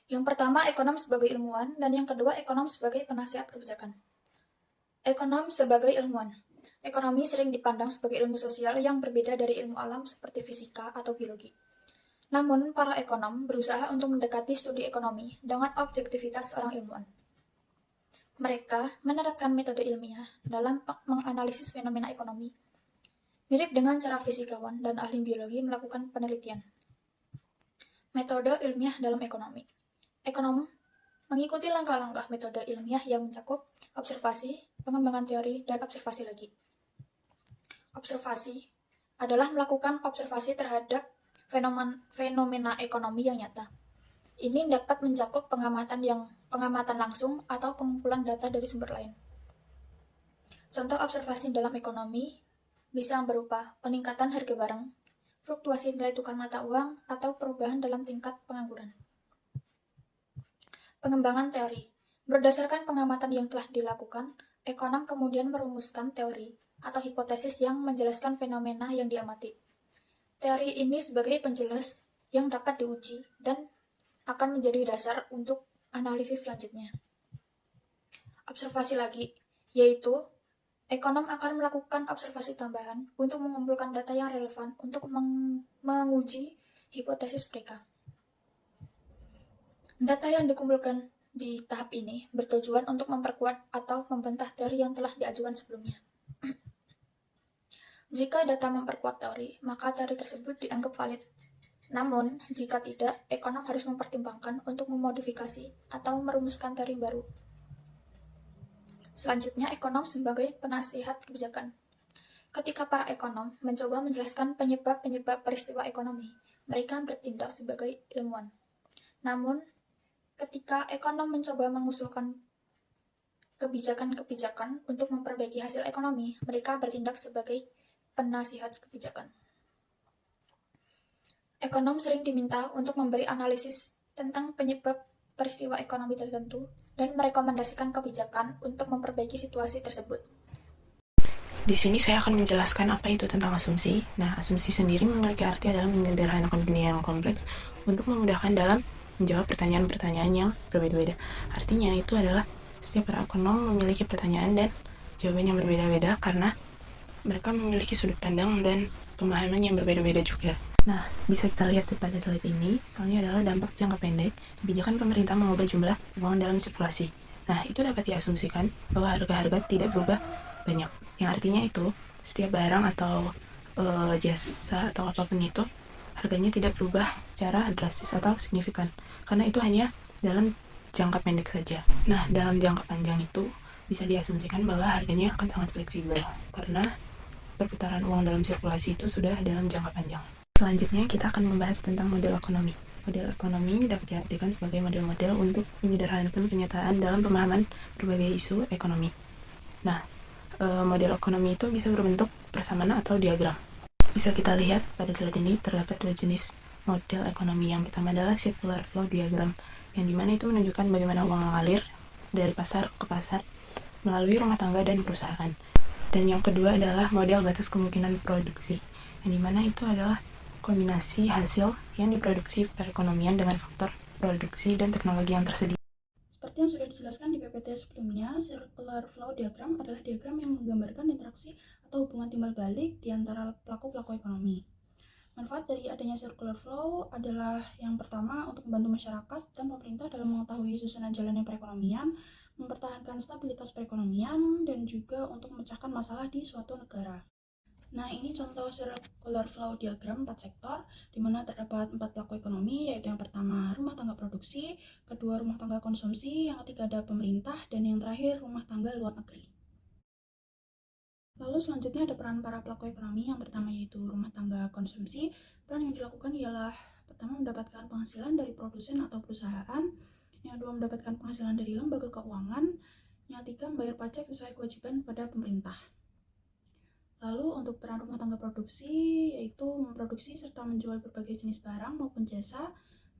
Yang pertama, ekonom sebagai ilmuwan, dan yang kedua, ekonom sebagai penasihat kebijakan. Ekonom sebagai ilmuwan. Ekonomi sering dipandang sebagai ilmu sosial yang berbeda dari ilmu alam seperti fisika atau biologi. Namun, para ekonom berusaha untuk mendekati studi ekonomi dengan objektivitas orang ilmuwan. Mereka menerapkan metode ilmiah dalam menganalisis fenomena ekonomi, mirip dengan cara fisikawan dan ahli biologi melakukan penelitian. Metode ilmiah dalam ekonomi. Ekonom mengikuti langkah-langkah metode ilmiah yang mencakup observasi, pengembangan teori, dan observasi lagi. Observasi adalah melakukan observasi terhadap fenomena ekonomi yang nyata. Ini dapat mencakup pengamatan langsung atau pengumpulan data dari sumber lain. Contoh observasi dalam ekonomi bisa berupa peningkatan harga barang, fluktuasi nilai tukar mata uang, atau perubahan dalam tingkat pengangguran. Pengembangan teori. Berdasarkan pengamatan yang telah dilakukan, ekonom kemudian merumuskan teori atau hipotesis yang menjelaskan fenomena yang diamati. Teori ini sebagai penjelas yang dapat diuji dan akan menjadi dasar untuk analisis selanjutnya. Observasi lagi, yaitu ekonom akan melakukan observasi tambahan untuk mengumpulkan data yang relevan untuk menguji hipotesis mereka. Data yang dikumpulkan di tahap ini bertujuan untuk memperkuat atau membantah teori yang telah diajukan sebelumnya. Jika data memperkuat teori, maka teori tersebut dianggap valid. Namun, jika tidak, ekonom harus mempertimbangkan untuk memodifikasi atau merumuskan teori baru. Selanjutnya, ekonom sebagai penasihat kebijakan. Ketika para ekonom mencoba menjelaskan penyebab-penyebab peristiwa ekonomi, mereka bertindak sebagai ilmuwan. Namun, ketika ekonom mencoba mengusulkan kebijakan-kebijakan untuk memperbaiki hasil ekonomi, mereka bertindak sebagai penasihat kebijakan. Ekonom sering diminta untuk memberi analisis tentang penyebab peristiwa ekonomi tertentu dan merekomendasikan kebijakan untuk memperbaiki situasi tersebut. Di sini saya akan menjelaskan apa itu tentang asumsi. Nah, asumsi sendiri memiliki arti adalah menyederhanakan dunia yang kompleks untuk memudahkan dalam menjawab pertanyaan-pertanyaan yang berbeda-beda. Artinya itu adalah setiap para ekonom memiliki pertanyaan dan jawaban yang berbeda-beda karena mereka memiliki sudut pandang dan pemahaman yang berbeda-beda juga. Nah, bisa kita lihat pada slide ini, soalnya adalah dampak jangka pendek, kebijakan pemerintah mengubah jumlah uang dalam sirkulasi. Nah, itu dapat diasumsikan bahwa harga-harga tidak berubah banyak. Yang artinya itu, setiap barang atau jasa atau apapun itu, harganya tidak berubah secara drastis atau signifikan. Karena itu hanya dalam jangka pendek saja. Nah, dalam jangka panjang itu, bisa diasumsikan bahwa harganya akan sangat fleksibel. Karena perputaran uang dalam sirkulasi itu sudah dalam jangka panjang. Selanjutnya kita akan membahas tentang model ekonomi. Model ekonomi dapat diartikan sebagai model-model untuk menyederhanakan kenyataan dalam pemahaman berbagai isu ekonomi. Nah, model ekonomi itu bisa berbentuk persamaan atau diagram. Bisa kita lihat pada slide ini terdapat dua jenis model ekonomi. Yang pertama adalah circular flow diagram, yang dimana itu menunjukkan bagaimana uang mengalir dari pasar ke pasar melalui rumah tangga dan perusahaan. Dan yang kedua adalah model batas kemungkinan produksi, yang dimana itu adalah kombinasi hasil yang diproduksi perekonomian dengan faktor produksi dan teknologi yang tersedia. Seperti yang sudah dijelaskan di PPT sebelumnya, circular flow diagram adalah diagram yang menggambarkan interaksi atau hubungan timbal balik di antara pelaku-pelaku ekonomi. Manfaat dari adanya circular flow adalah yang pertama untuk membantu masyarakat dan pemerintah dalam mengetahui susunan jalannya perekonomian, mempertahankan stabilitas perekonomian, dan juga untuk memecahkan masalah di suatu negara. Nah, ini contoh circular flow diagram 4 sektor, di mana terdapat 4 pelaku ekonomi, yaitu yang pertama rumah tangga produksi, kedua rumah tangga konsumsi, yang ketiga ada pemerintah, dan yang terakhir rumah tangga luar negeri. Lalu selanjutnya ada peran para pelaku ekonomi. Yang pertama yaitu rumah tangga konsumsi. Peran yang dilakukan ialah pertama mendapatkan penghasilan dari produsen atau perusahaan, yang kedua mendapatkan penghasilan dari lembaga keuangan, yang ketiga membayar pajak sesuai kewajiban kepada pemerintah. Lalu untuk peran rumah tangga produksi yaitu memproduksi serta menjual berbagai jenis barang maupun jasa,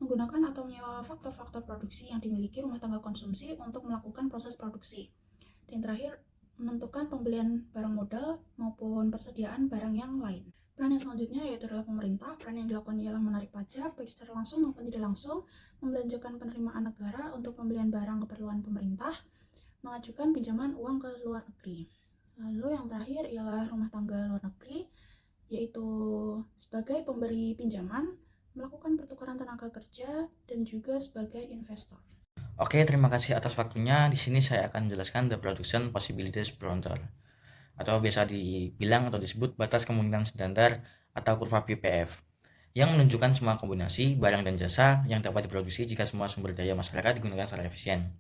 menggunakan atau menyewa faktor-faktor produksi yang dimiliki rumah tangga konsumsi untuk melakukan proses produksi. Dan terakhir, menentukan pembelian barang modal maupun persediaan barang yang lain. Peran yang selanjutnya yaitu adalah pemerintah. Peran yang dilakukan ialah menarik pajak, baik secara langsung maupun tidak langsung, membelanjakan penerimaan negara untuk pembelian barang keperluan pemerintah, mengajukan pinjaman uang ke luar negeri. Lalu yang terakhir ialah rumah tangga luar negeri, yaitu sebagai pemberi pinjaman, melakukan pertukaran tenaga kerja, dan juga sebagai investor. Oke, terima kasih atas waktunya. Di sini saya akan menjelaskan the production possibilities frontier, atau biasa dibilang atau disebut batas kemungkinan standar atau kurva PPF, yang menunjukkan semua kombinasi barang dan jasa yang dapat diproduksi jika semua sumber daya masyarakat digunakan secara efisien.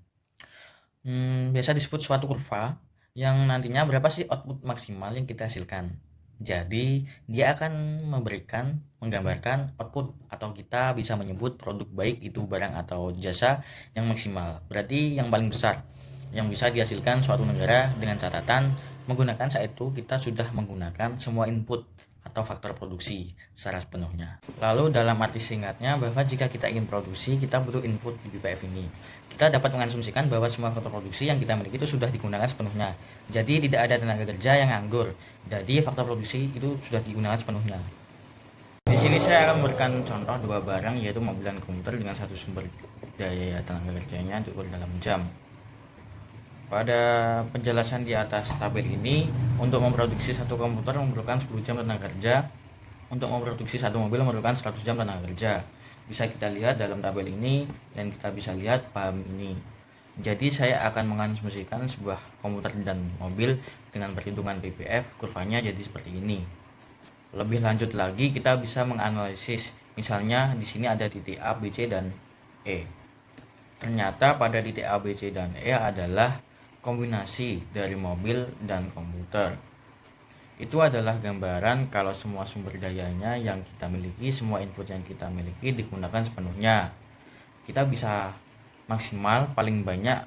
Biasa disebut suatu kurva yang nantinya berapa sih output maksimal yang kita hasilkan. Jadi, dia akan menggambarkan output, atau kita bisa menyebut produk, baik itu barang atau jasa, yang maksimal. Berarti yang paling besar yang bisa dihasilkan suatu negara, dengan catatan menggunakan saat itu kita sudah menggunakan semua input atau faktor produksi secara sepenuhnya. Lalu dalam arti singkatnya, bahwa jika kita ingin produksi, kita butuh input di BPF ini. Kita dapat mengasumsikan bahwa semua faktor produksi yang kita miliki itu sudah digunakan sepenuhnya. Jadi tidak ada tenaga kerja yang nganggur. Jadi faktor produksi itu sudah digunakan sepenuhnya. Di sini saya akan memberikan contoh dua barang, yaitu mobil dan komputer dengan satu sumber daya tenaga kerjanya diukur dalam jam. Pada penjelasan di atas tabel ini, untuk memproduksi satu komputer memerlukan 10 jam tenaga kerja, untuk memproduksi satu mobil memerlukan 100 jam tenaga kerja. Bisa kita lihat dalam tabel ini, dan kita bisa lihat paham ini. Jadi saya akan mengasumsikan sebuah komputer dan mobil dengan perhitungan PPF, kurvanya jadi seperti ini. Lebih lanjut lagi, kita bisa menganalisis, misalnya di sini ada titik A, B, C, dan E. Ternyata pada titik A, B, C, dan E adalah kombinasi dari mobil dan komputer. Itu adalah gambaran kalau semua sumber dayanya yang kita miliki, semua input yang kita miliki digunakan sepenuhnya. Kita bisa maksimal paling banyak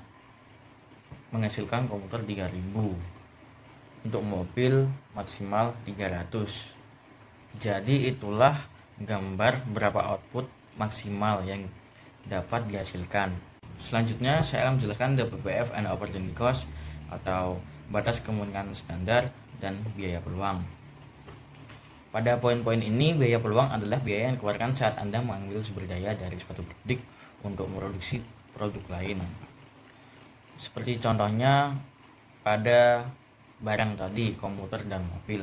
menghasilkan komputer 3000. Untuk mobil maksimal 300. Jadi itulah gambar berapa output maksimal yang dapat dihasilkan. Selanjutnya saya akan menjelaskan the PPF and opportunity cost, atau batas kemungkinan standar dan biaya peluang. Pada poin-poin ini, biaya peluang adalah biaya yang dikeluarkan saat Anda mengambil sumber daya dari suatu produk untuk memproduksi produk lain. Seperti contohnya pada barang tadi, komputer dan mobil.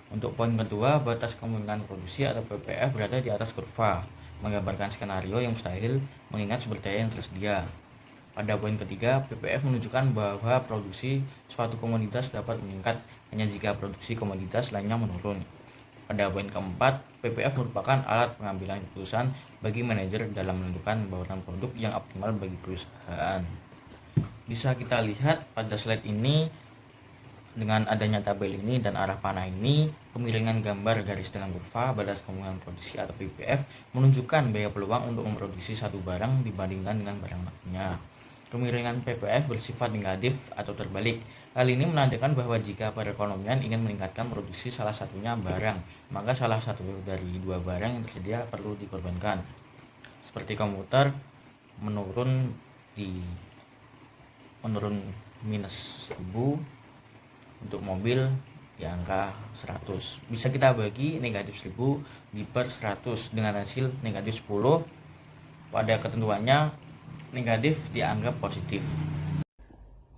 Untuk poin kedua, batas kemungkinan produksi atau PPF berada di atas kurva, menggambarkan skenario yang mustahil mengingat sumber daya yang tersedia. Pada poin ketiga, PPF menunjukkan bahwa produksi suatu komoditas dapat meningkat hanya jika produksi komoditas lainnya menurun. Pada poin keempat, PPF merupakan alat pengambilan keputusan bagi manajer dalam menentukan bauran produk yang optimal bagi perusahaan. Bisa kita lihat pada slide ini, dengan adanya tabel ini dan arah panah ini, pemiringan gambar garis dengan kurva batas kemungkinan produksi atau PPF menunjukkan biaya peluang untuk memproduksi satu barang dibandingkan dengan barang lainnya. Kemiringan PPF bersifat negatif atau terbalik. Hal ini menandakan bahwa jika perekonomian ingin meningkatkan produksi salah satunya barang, maka salah satu dari dua barang yang tersedia perlu dikorbankan. Seperti komputer menurun minus 1000, untuk mobil di angka 100. Bisa kita bagi negatif 1000 di per 100 dengan hasil negatif 10. Pada ketentuannya negatif dianggap positif.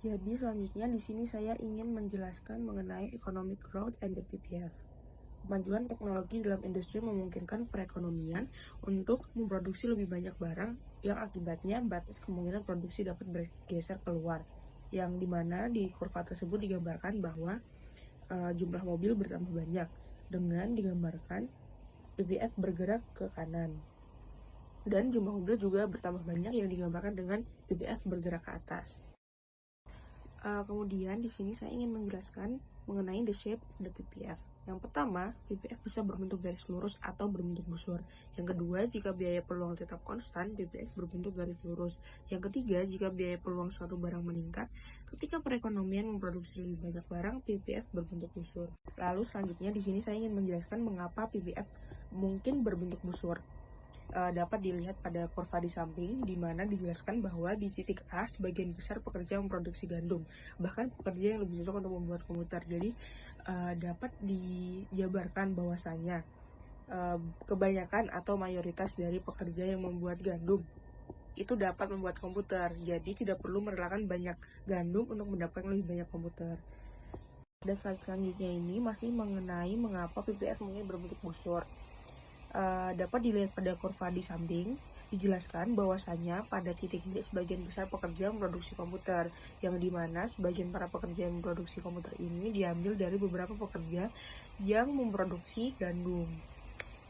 Jadi selanjutnya di sini saya ingin menjelaskan mengenai economic growth and the PPF. Kemajuan teknologi dalam industri memungkinkan perekonomian untuk memproduksi lebih banyak barang, yang akibatnya batas kemungkinan produksi dapat bergeser keluar, yang dimana di kurva tersebut digambarkan bahwa jumlah mobil bertambah banyak dengan digambarkan PPF bergerak ke kanan, dan jumlah mobil juga bertambah banyak yang digambarkan dengan PPF bergerak ke atas. Kemudian di sini saya ingin menjelaskan mengenai the shape of the PPF. Yang pertama, PPF bisa berbentuk garis lurus atau berbentuk busur. Yang kedua, jika biaya peluang tetap konstan, PPF berbentuk garis lurus. Yang ketiga, jika biaya peluang suatu barang meningkat, ketika perekonomian memproduksi lebih banyak barang, PPF berbentuk busur. Lalu selanjutnya di sini saya ingin menjelaskan mengapa PPF mungkin berbentuk busur. dapat dilihat pada kurva di samping, di mana dijelaskan bahwa di titik A sebagian besar pekerja memproduksi gandum, bahkan pekerja yang lebih cocok untuk membuat komputer. Jadi dapat dijabarkan bahwasanya kebanyakan atau mayoritas dari pekerja yang membuat gandum itu dapat membuat komputer. Jadi tidak perlu merelakan banyak gandum untuk mendapatkan lebih banyak komputer. Dan slide selanjutnya ini masih mengenai mengapa PPF mungkin berbentuk busur. Dapat dilihat pada kurva di samping, dijelaskan bahwasanya pada titik D sebagian besar pekerja memproduksi komputer, yang dimana sebagian para pekerja yang memproduksi komputer ini diambil dari beberapa pekerja yang memproduksi gandum,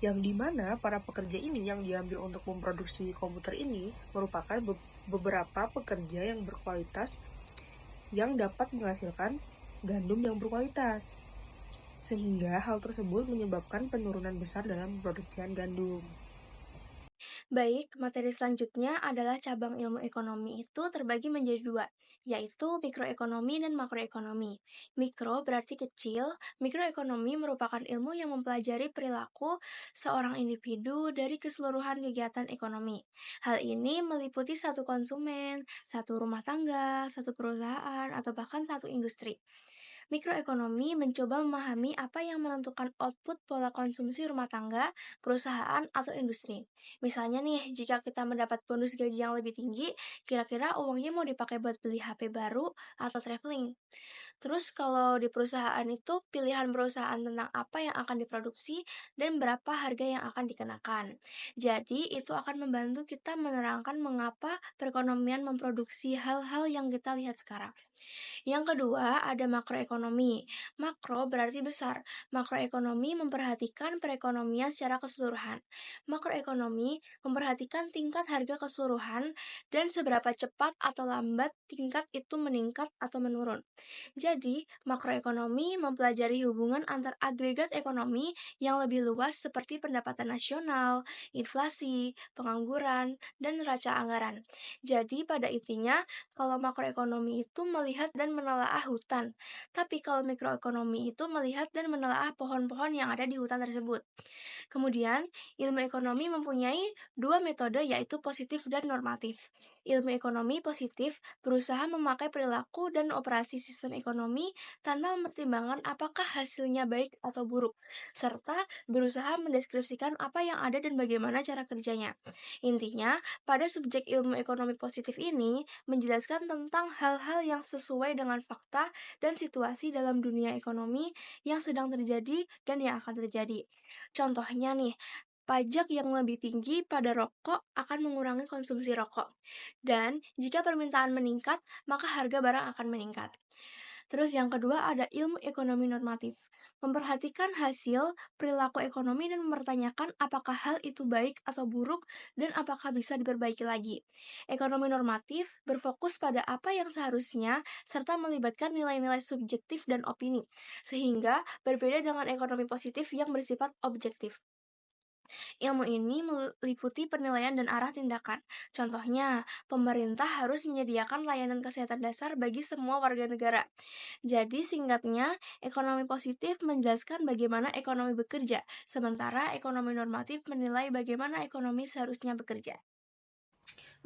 yang dimana para pekerja ini yang diambil untuk memproduksi komputer ini merupakan beberapa pekerja yang berkualitas yang dapat menghasilkan gandum yang berkualitas, sehingga hal tersebut menyebabkan penurunan besar dalam produksian gandum. Baik, materi selanjutnya adalah cabang ilmu ekonomi itu terbagi menjadi dua, yaitu mikroekonomi dan makroekonomi. Mikro berarti kecil, mikroekonomi merupakan ilmu yang mempelajari perilaku seorang individu dari keseluruhan kegiatan ekonomi. Hal ini meliputi satu konsumen, satu rumah tangga, satu perusahaan, atau bahkan satu industri. Mikroekonomi mencoba memahami apa yang menentukan output pola konsumsi rumah tangga, perusahaan, atau industri. Misalnya nih, jika kita mendapat bonus gaji yang lebih tinggi, kira-kira uangnya mau dipakai buat beli HP baru atau traveling. Terus kalau di perusahaan itu, pilihan perusahaan tentang apa yang akan diproduksi dan berapa harga yang akan dikenakan. Jadi, itu akan membantu kita menerangkan mengapa perekonomian memproduksi hal-hal yang kita lihat sekarang. Yang kedua, ada makroekonomi. Makro berarti besar. Makroekonomi memperhatikan perekonomian secara keseluruhan. Makroekonomi memperhatikan tingkat harga keseluruhan dan seberapa cepat atau lambat tingkat itu meningkat atau menurun. Jadi, makroekonomi mempelajari hubungan antar agregat ekonomi yang lebih luas seperti pendapatan nasional, inflasi, pengangguran, dan neraca anggaran. Jadi, pada intinya, kalau makroekonomi itu melihat dan menelaah hutan, tapi kalau mikroekonomi itu melihat dan menelaah pohon-pohon yang ada di hutan tersebut. Kemudian, ilmu ekonomi mempunyai dua metode yaitu positif dan normatif. Ilmu ekonomi positif berusaha memakai perilaku dan operasi sistem ekonomi tanpa mempertimbangkan apakah hasilnya baik atau buruk, serta berusaha mendeskripsikan apa yang ada dan bagaimana cara kerjanya. Intinya, pada subjek ilmu ekonomi positif ini menjelaskan tentang hal-hal yang sesuai dengan fakta dan situasi dalam dunia ekonomi yang sedang terjadi dan yang akan terjadi. Contohnya nih, pajak yang lebih tinggi pada rokok akan mengurangi konsumsi rokok. Dan jika permintaan meningkat, maka harga barang akan meningkat. Terus yang kedua ada ilmu ekonomi normatif. Memperhatikan hasil, perilaku ekonomi dan mempertanyakan apakah hal itu baik atau buruk dan apakah bisa diperbaiki lagi. Ekonomi normatif berfokus pada apa yang seharusnya serta melibatkan nilai-nilai subjektif dan opini, sehingga berbeda dengan ekonomi positif yang bersifat objektif. Ilmu ini meliputi penilaian dan arah tindakan. Contohnya, pemerintah harus menyediakan layanan kesehatan dasar bagi semua warga negara. Jadi, singkatnya, ekonomi positif menjelaskan bagaimana ekonomi bekerja, sementara ekonomi normatif menilai bagaimana ekonomi seharusnya bekerja.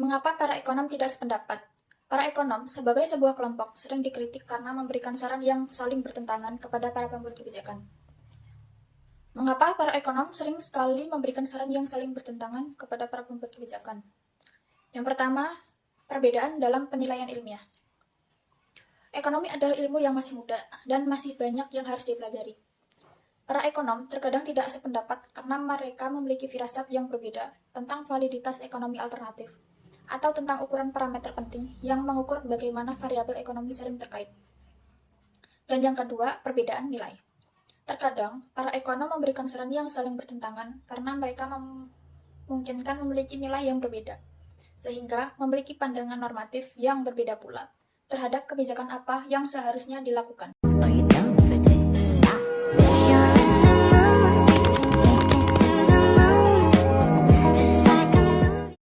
Mengapa para ekonom tidak sependapat? Para ekonom, sebagai sebuah kelompok, sering dikritik karena memberikan saran yang saling bertentangan kepada para pembuat kebijakan. Mengapa para ekonom sering sekali memberikan saran yang saling bertentangan kepada para pembuat kebijakan? Yang pertama, perbedaan dalam penilaian ilmiah. Ekonomi adalah ilmu yang masih muda dan masih banyak yang harus dipelajari. Para ekonom terkadang tidak sependapat karena mereka memiliki firasat yang berbeda tentang validitas ekonomi alternatif atau tentang ukuran parameter penting yang mengukur bagaimana variabel ekonomi sering terkait. Dan yang kedua, perbedaan nilai. Terkadang, para ekonom memberikan saran yang saling bertentangan karena mereka memungkinkan memiliki nilai yang berbeda, sehingga memiliki pandangan normatif yang berbeda pula terhadap kebijakan apa yang seharusnya dilakukan.